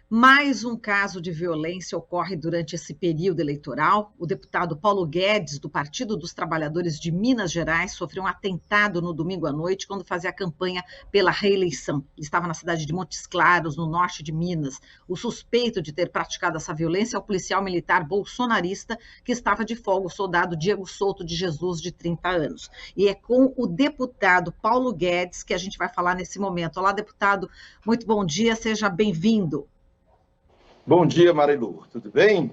Mais um caso de violência ocorre durante esse período eleitoral. O deputado Paulo Guedes, do Partido dos Trabalhadores de Minas Gerais, sofreu um atentado no domingo à noite, quando fazia a campanha pela reeleição. Ele estava na cidade de Montes Claros, no norte de Minas. O suspeito de ter praticado essa violência é o policial militar bolsonarista que estava de folga, o soldado Diego Souto de Jesus, de 30 anos. E é com o deputado Paulo Guedes que a gente vai falar nesse momento. Olá, deputado, muito bom dia, seja bem-vindo. Bom dia, Marilu. Tudo bem?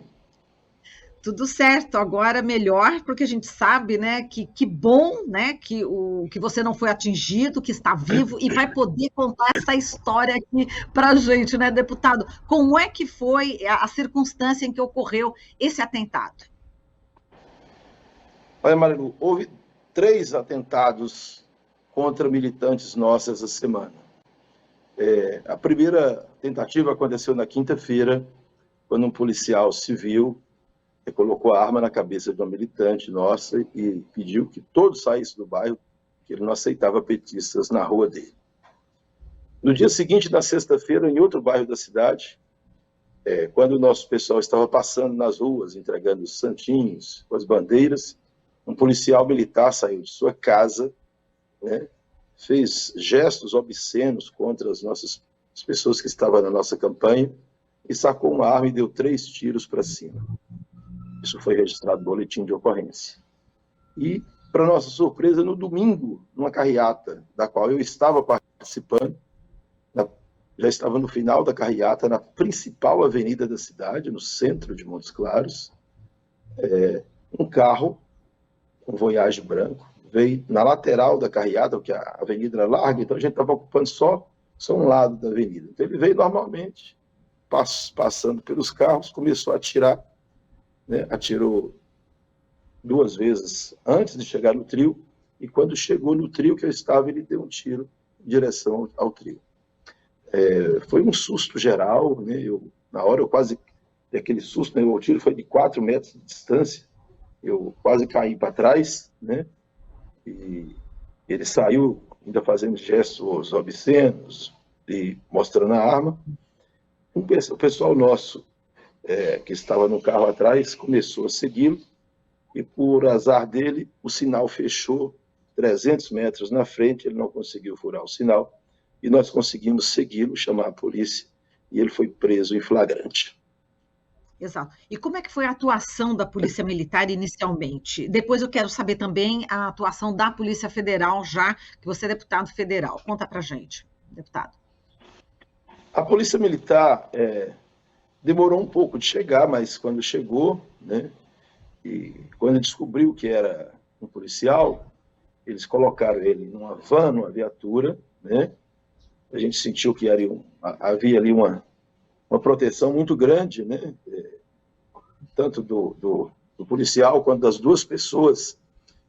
Tudo certo, agora melhor, porque a gente sabe, né, que bom, né, que você não foi atingido, que está vivo e vai poder contar essa história aqui para a gente, né, deputado? Como é que foi a circunstância em que ocorreu esse atentado? Olha, Marilu, houve 3 atentados contra militantes nossos essa semana. A primeira tentativa aconteceu na quinta-feira, quando um policial civil colocou a arma na cabeça de uma militante nossa e pediu que todos saíssem do bairro, que ele não aceitava petistas na rua dele. No dia seguinte, na sexta-feira, em outro bairro da cidade, quando o nosso pessoal estava passando nas ruas, entregando os santinhos, com as bandeiras, um policial militar saiu de sua casa, né, fez gestos obscenos contra as pessoas que estavam na nossa campanha e sacou uma arma e deu 3 tiros para cima. Isso foi registrado no boletim de ocorrência. E, para nossa surpresa, no domingo, numa carreata da qual eu estava participando, já estava no final da carreata, na principal avenida da cidade, no centro de Montes Claros, um carro, um Voyage branco, veio na lateral da carreata, porque a avenida era larga, então a gente estava ocupando só um lado da avenida. Então ele veio normalmente, passando pelos carros, começou a atirar, né? Atirou 2 vezes antes de chegar no trio, e quando chegou no trio que eu estava, ele deu um tiro em direção ao trio. Foi um susto geral, né? Na hora eu quase, aquele susto, né? O tiro foi de 4 metros de distância, eu quase caí para trás, né? E ele saiu ainda fazendo gestos obscenos e mostrando a arma. O pessoal nosso, que estava no carro atrás, começou a segui-lo e, por azar dele, o sinal fechou 300 metros na frente, ele não conseguiu furar o sinal e nós conseguimos segui-lo, chamar a polícia, e ele foi preso em flagrante. Exato. E como é que foi a atuação da Polícia Militar inicialmente? Depois eu quero saber também a atuação da Polícia Federal, já que você é deputado federal. Conta pra gente, deputado. A Polícia Militar demorou um pouco de chegar, mas quando chegou, né, e quando descobriu que era um policial, eles colocaram ele numa van, numa viatura, né? A gente sentiu que havia ali uma proteção muito grande, né? Tanto do policial quanto das 2 pessoas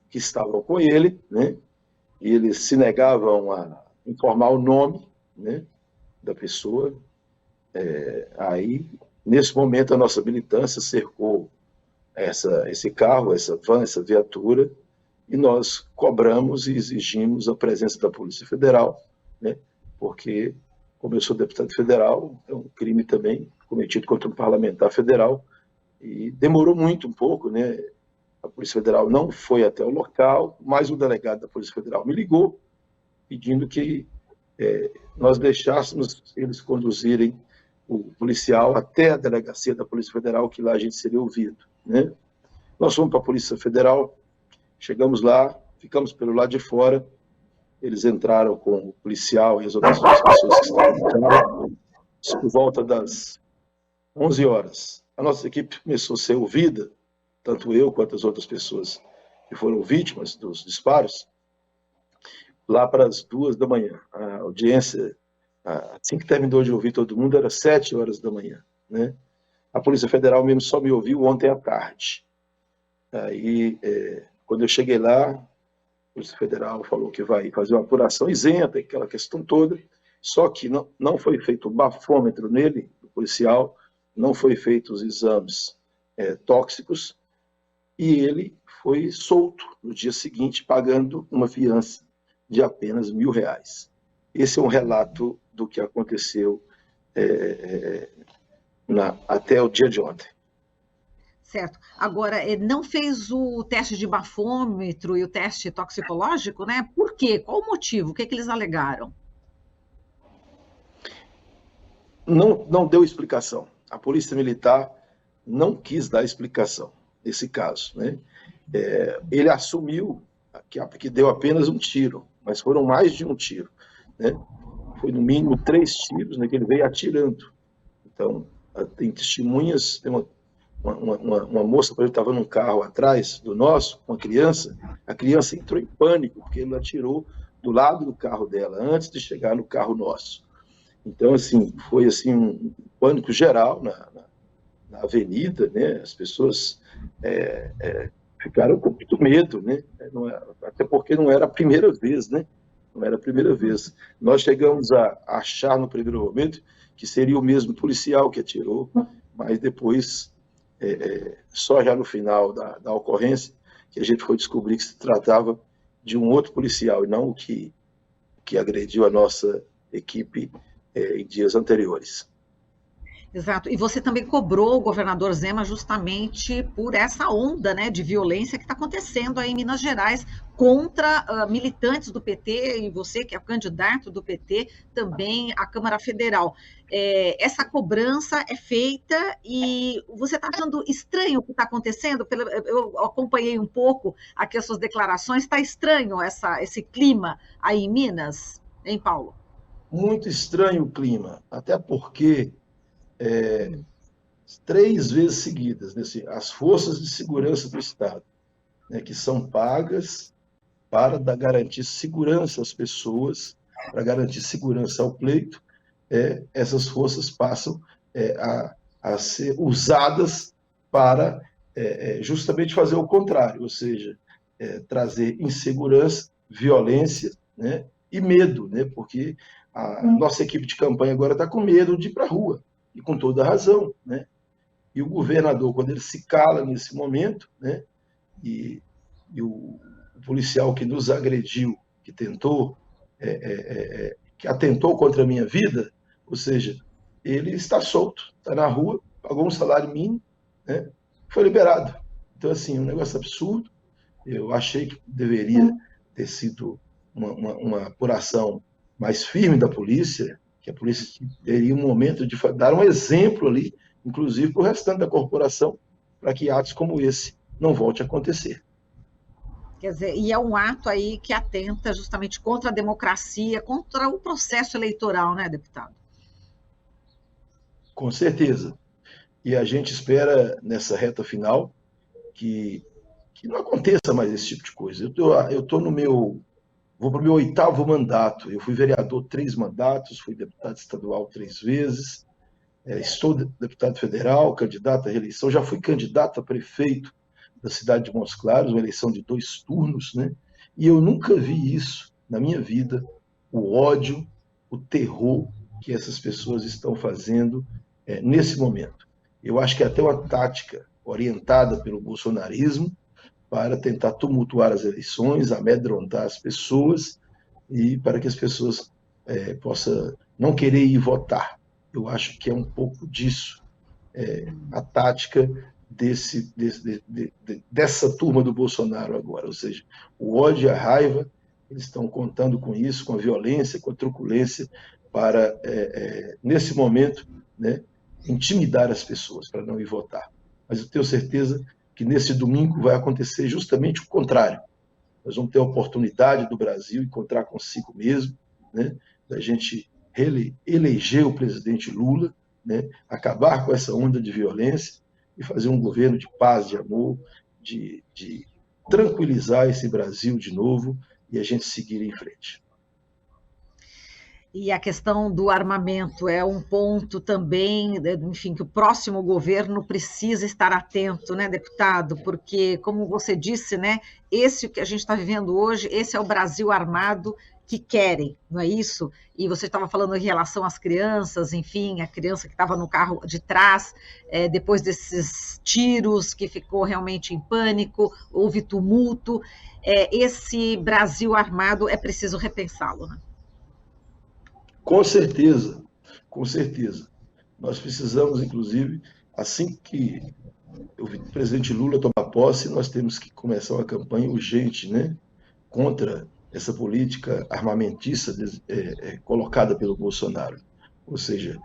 que estavam com ele, né? E eles se negavam a informar o nome, né, da pessoa. Aí, nesse momento, a nossa militância cercou esse carro, essa van, essa viatura, e nós cobramos e exigimos a presença da Polícia Federal, né, porque, como eu sou deputado federal, é um crime também cometido contra um parlamentar federal, e demorou muito um pouco, né? A Polícia Federal não foi até o local, mas o delegado da Polícia Federal me ligou, pedindo que nós deixássemos eles conduzirem o policial até a delegacia da Polícia Federal, que lá a gente seria ouvido, né? Nós fomos para a Polícia Federal, chegamos lá, ficamos pelo lado de fora, eles entraram com o policial e as outras 2 pessoas que estavam no carro, por volta das 11 horas. A nossa equipe começou a ser ouvida, tanto eu quanto as outras pessoas que foram vítimas dos disparos, lá para as 2 da manhã. A audiência, assim que terminou de ouvir todo mundo, era 7 horas da manhã, né? A Polícia Federal mesmo só me ouviu ontem à tarde. Aí, quando eu cheguei lá, a Polícia Federal falou que vai fazer uma apuração isenta, aquela questão toda, só que não foi feito o bafômetro nele, o policial, não foi feito os exames tóxicos, e ele foi solto no dia seguinte, pagando uma fiança de apenas R$1.000. Esse é um relato do que aconteceu até o dia de ontem. Certo. Agora, não fez o teste de bafômetro e o teste toxicológico, né? Por quê? Qual o motivo? O que eles alegaram? Não deu explicação. A Polícia Militar não quis dar explicação nesse caso, né? Ele assumiu que deu apenas um tiro, mas foram mais de um tiro, né? Foi no mínimo 3 tiros, né, que ele veio atirando. Então, tem testemunhas, tem uma moça, por exemplo, estava num carro atrás do nosso, uma criança, a criança entrou em pânico, porque ele atirou do lado do carro dela, antes de chegar no carro nosso. Então, assim, foi assim, um pânico geral na avenida, né? As pessoas ficaram com muito medo, né? Até porque não era a primeira vez, né? Não era a primeira vez. Nós chegamos a achar no primeiro momento que seria o mesmo policial que atirou, mas depois, só já no final da ocorrência, que a gente foi descobrir que se tratava de um outro policial, e não o que agrediu a nossa equipe em dias anteriores. Exato. E você também cobrou o governador Zema justamente por essa onda, né, de violência que está acontecendo aí em Minas Gerais contra militantes do PT, e você, que é o candidato do PT, também à Câmara Federal. Essa cobrança é feita e você está achando estranho o que está acontecendo? Eu acompanhei um pouco aqui as suas declarações. Está estranho esse clima aí em Minas, hein, Paulo? Muito estranho o clima, até porque 3 vezes seguidas, né, as forças de segurança do Estado, né, que são pagas para garantir segurança às pessoas, para garantir segurança ao pleito, essas forças passam a ser usadas para justamente fazer o contrário, ou seja, trazer insegurança, violência, né, e medo, né, porque a nossa equipe de campanha agora está com medo de ir para a rua, e com toda razão, né? E o governador, quando ele se cala nesse momento, né? E o policial que nos agrediu, que tentou, que atentou contra a minha vida, ou seja, ele está solto, está na rua, pagou um salário mínimo, né? Foi liberado. Então, assim, um negócio absurdo. Eu achei que deveria ter sido uma apuração mais firme da polícia, que a polícia teria um momento de dar um exemplo ali, inclusive para o restante da corporação, para que atos como esse não volte a acontecer. Quer dizer, e é um ato aí que atenta justamente contra a democracia, contra o processo eleitoral, né, deputado? Com certeza. E a gente espera, nessa reta final, que não aconteça mais esse tipo de coisa. Eu estou vou para o meu 8º mandato. Eu fui vereador 3 mandatos, fui deputado estadual 3 vezes, estou deputado federal, candidato à reeleição, já fui candidato a prefeito da cidade de Montes Claros, uma eleição de 2 turnos, né? E eu nunca vi isso na minha vida, o ódio, o terror que essas pessoas estão fazendo nesse momento. Eu acho que é até uma tática orientada pelo bolsonarismo, para tentar tumultuar as eleições, amedrontar as pessoas e para que as pessoas possam não querer ir votar. Eu acho que é um pouco disso, a tática dessa turma do Bolsonaro agora, ou seja, o ódio e a raiva, eles estão contando com isso, com a violência, com a truculência, para, nesse momento, né, intimidar as pessoas para não ir votar. Mas eu tenho certeza que nesse domingo vai acontecer justamente o contrário. Nós vamos ter a oportunidade do Brasil encontrar consigo mesmo, né, da gente eleger o presidente Lula, né, acabar com essa onda de violência e fazer um governo de paz, de amor, de tranquilizar esse Brasil de novo e a gente seguir em frente. E a questão do armamento é um ponto também, enfim, que o próximo governo precisa estar atento, né, deputado? Porque, como você disse, né, esse que a gente está vivendo hoje, esse é o Brasil armado que querem, não é isso? E você estava falando em relação às crianças, enfim, a criança que estava no carro de trás, depois desses tiros, que ficou realmente em pânico, houve tumulto. Esse Brasil armado é preciso repensá-lo, né? Com certeza, com certeza. Nós precisamos, inclusive, assim que o presidente Lula tomar posse, nós temos que começar uma campanha urgente, né, contra essa política armamentista colocada pelo Bolsonaro. Ou seja,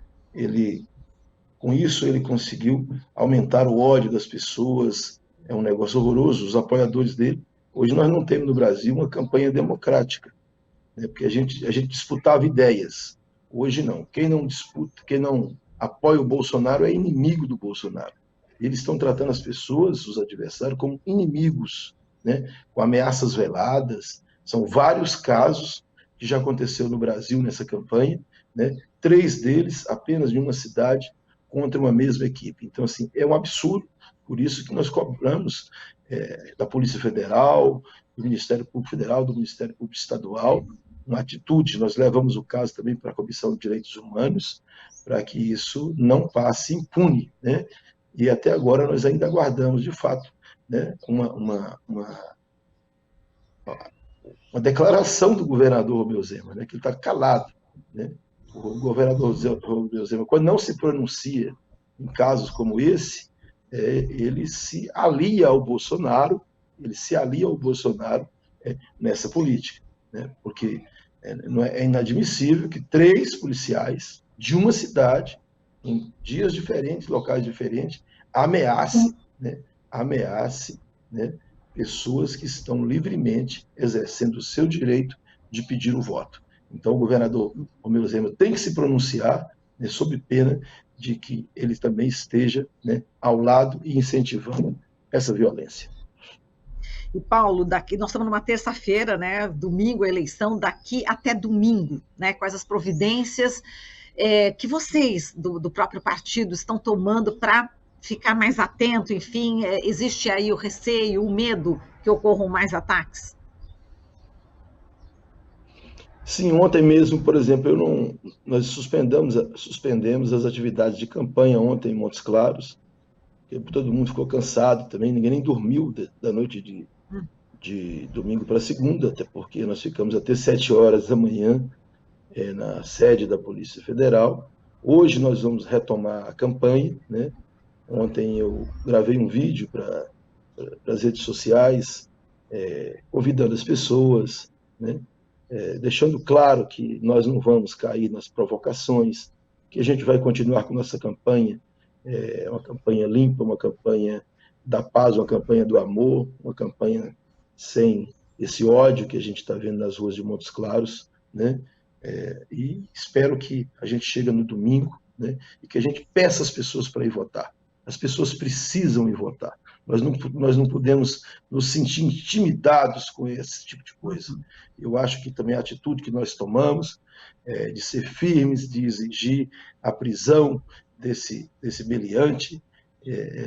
com isso ele conseguiu aumentar o ódio das pessoas, é um negócio horroroso, os apoiadores dele. Hoje nós não temos no Brasil uma campanha democrática, né, porque a gente disputava ideias. Hoje não. Quem não disputa, quem não apoia o Bolsonaro é inimigo do Bolsonaro. Eles estão tratando as pessoas, os adversários, como inimigos, né, com ameaças veladas. São vários casos que já aconteceu no Brasil nessa campanha, né, 3 deles apenas de uma cidade contra uma mesma equipe. Então, assim, é um absurdo, por isso que nós cobramos da Polícia Federal, do Ministério Público Federal, do Ministério Público Estadual, uma atitude. Nós levamos o caso também para a Comissão de Direitos Humanos, para que isso não passe impune, né? E até agora nós ainda aguardamos, de fato, né, uma declaração do governador Romeu Zema, né, que ele está calado, né? O governador Romeu Zema, quando não se pronuncia em casos como esse, ele se alia ao Bolsonaro, nessa política, né? Porque é inadmissível que 3 policiais de uma cidade, em dias diferentes, locais diferentes, ameace, né, pessoas que estão livremente exercendo o seu direito de pedir o voto. Então, o governador Romeu Zema tem que se pronunciar, né, sob pena de que ele também esteja, né, ao lado e incentivando essa violência. E, Paulo, nós estamos numa terça-feira, né? Domingo a eleição, daqui até domingo, né? Quais as providências que vocês, do próprio partido, estão tomando para ficar mais atento? Enfim, existe aí o receio, o medo que ocorram mais ataques? Sim, ontem mesmo, por exemplo, nós suspendemos as atividades de campanha ontem em Montes Claros, porque todo mundo ficou cansado também, ninguém nem dormiu da noite de domingo para segunda, até porque nós ficamos até 7 horas da manhã na sede da Polícia Federal. Hoje nós vamos retomar a campanha, né? Ontem eu gravei um vídeo para as redes sociais, convidando as pessoas, né? Deixando claro que nós não vamos cair nas provocações, que a gente vai continuar com nossa campanha, uma campanha limpa, uma campanha da paz, uma campanha do amor, uma campanha sem esse ódio que a gente está vendo nas ruas de Montes Claros, né? E espero que a gente chegue no domingo, né, e que a gente peça às pessoas para ir votar. As pessoas precisam ir votar. Nós não podemos nos sentir intimidados com esse tipo de coisa. Eu acho que também a atitude que nós tomamos, de ser firmes, de exigir a prisão desse meliante,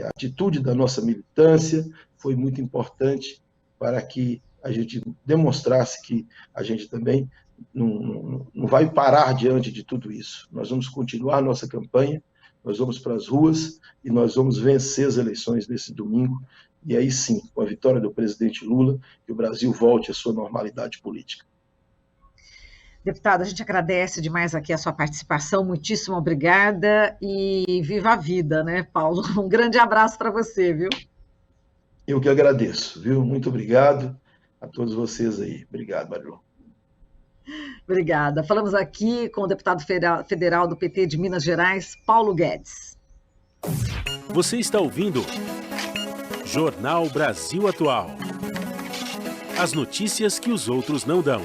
a atitude da nossa militância foi muito importante para que a gente demonstrasse que a gente também não vai parar diante de tudo isso. Nós vamos continuar nossa campanha, nós vamos para as ruas e nós vamos vencer as eleições desse domingo, e aí sim, com a vitória do presidente Lula, que o Brasil volte à sua normalidade política. Deputado, a gente agradece demais aqui a sua participação, muitíssimo obrigada e viva a vida, né, Paulo? Um grande abraço para você, viu? Eu que agradeço, viu? Muito obrigado a todos vocês aí. Obrigado, Marilu. Obrigada. Falamos aqui com o deputado federal do PT de Minas Gerais, Paulo Guedes. Você está ouvindo Jornal Brasil Atual. As notícias que os outros não dão.